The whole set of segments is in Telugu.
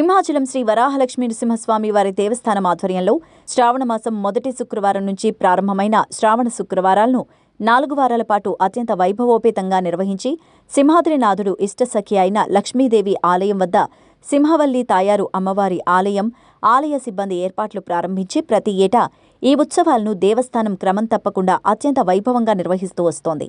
సింహాచలం శ్రీ వరాహలక్ష్మీ నృసింహస్వామి వారి దేవస్థానం ఆధ్వర్యంలో శ్రావణమాసం మొదటి శుక్రవారం నుంచి ప్రారంభమైన శ్రావణ శుక్రవారాలను 4 వారాల పాటు అత్యంత వైభవోపేతంగా నిర్వహించి సింహాద్రినాథుడు ఇష్టసఖి అయిన లక్ష్మీదేవి ఆలయం వద్ద సింహవల్లి తాయారు అమ్మవారి ఆలయ సిబ్బంది ఏర్పాట్లు ప్రారంభించి ప్రతి ఏటా ఈ ఉత్సవాలను దేవస్థానం క్రమం తప్పకుండా అత్యంత వైభవంగా నిర్వహిస్తూ వస్తోంది.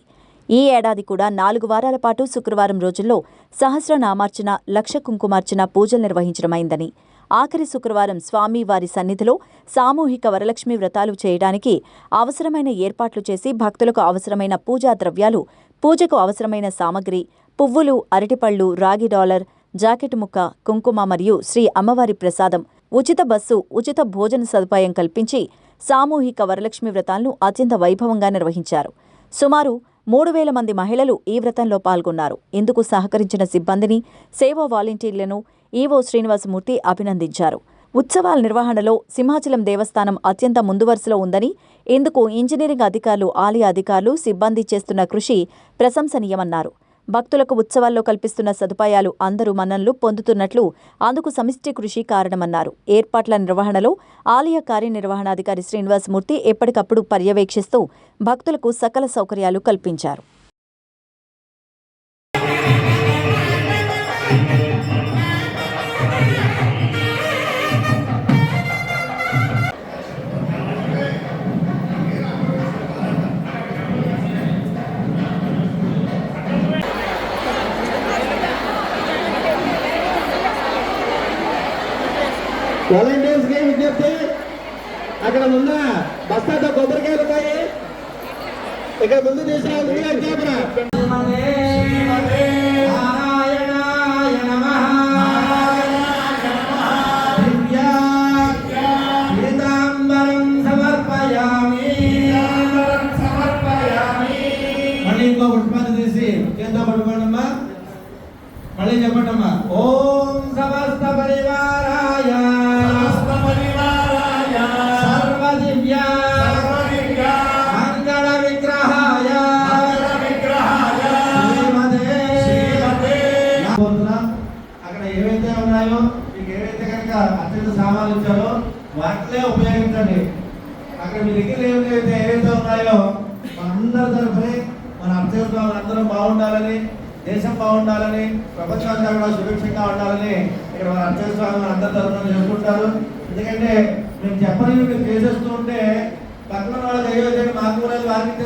ఈ ఏడాది కూడా 4 వారాల పాటు శుక్రవారం రోజుల్లో సహస్రనామార్చన, లక్ష కుంకుమార్చన పూజలు నిర్వహించడమైందని, ఆఖరి శుక్రవారం స్వామి వారి సన్నిధిలో సామూహిక వరలక్ష్మి వ్రతాలు చేయడానికి అవసరమైన ఏర్పాట్లు చేసి భక్తులకు అవసరమైన పూజా ద్రవ్యాలు, పూజకు అవసరమైన సామగ్రి, పువ్వులు, అరటిపళ్లు, రాగి డాలర్, జాకెట్ ముక్క, కుంకుమ మరియు శ్రీ అమ్మవారి ప్రసాదం, ఉచిత బస్సు, ఉచిత భోజన సదుపాయం కల్పించి సామూహిక వరలక్ష్మి వ్రతాలను అత్యంత వైభవంగా నిర్వహించారు. సుమారు 3,000 మంది మహిళలు ఈ వ్రతంలో పాల్గొన్నారు. ఇందుకు సహకరించిన సిబ్బందిని, సేవా వాలంటీర్లను ఈవో శ్రీనివాసమూర్తి అభినందించారు. ఉత్సవాల నిర్వహణలో సింహాచలం దేవస్థానం అత్యంత ముందు వరుసలో ఉందని, ఇందుకు ఇంజనీరింగ్ అధికారులు, ఆలయ అధికారులు, సిబ్బంది చేస్తున్న కృషి ప్రశంసనీయమన్నారు. భక్తులకు ఉత్సవాల్లో కల్పిస్తున్న సదుపాయాలు అందరూ మన్ననలు పొందుతున్నట్లు అందుకు సమిష్టి కృషి కారణమన్నారు. ఏర్పాట్ల నిర్వహణలో ఆలయ కార్యనిర్వహణాధికారి శ్రీనివాసమూర్తి ఎప్పటికప్పుడు పర్యవేక్షిస్తూ భక్తులకు సకల సౌకర్యాలు కల్పించారు. వాలంటీర్స్ కి విజ్ఞప్తి, అక్కడ ఉన్న బస్తాతో కొబ్బరికాయలు ఉన్నాయి, ఇక్కడ ముందు తీసుకురావాలి. మళ్ళీ ఇంకో పుష్పాన్ని తీసి కింద పట్టుకోండమ్మా, మళ్ళీ చెప్పండమ్మా. ఓం సమస్త పరివారాయ అక్కడ ఏవైతే ఉన్నాయో, మీకు ఏవైతే కనుక అత్యంత సామాన్లు ఇచ్చారో వాటినే ఉపయోగించండి. అక్కడ మీ దగ్గర ఏవైతే ఉన్నాయో మనందరి తరఫున మన అత్యంత అందరం బాగుండాలని, దేశం బాగుండాలని, ప్రపంచమంతా కూడా సురక్షంగా ఉండాలని ఇక్కడ మన అత్యంత స్వామి అందరి తరఫున చేసుకుంటారు. ఎందుకంటే మేము చెప్పని మీరు చేసేస్తూ ఉంటే పక్కన వాళ్ళకి ఏవైతే మాకు కూడా వారికి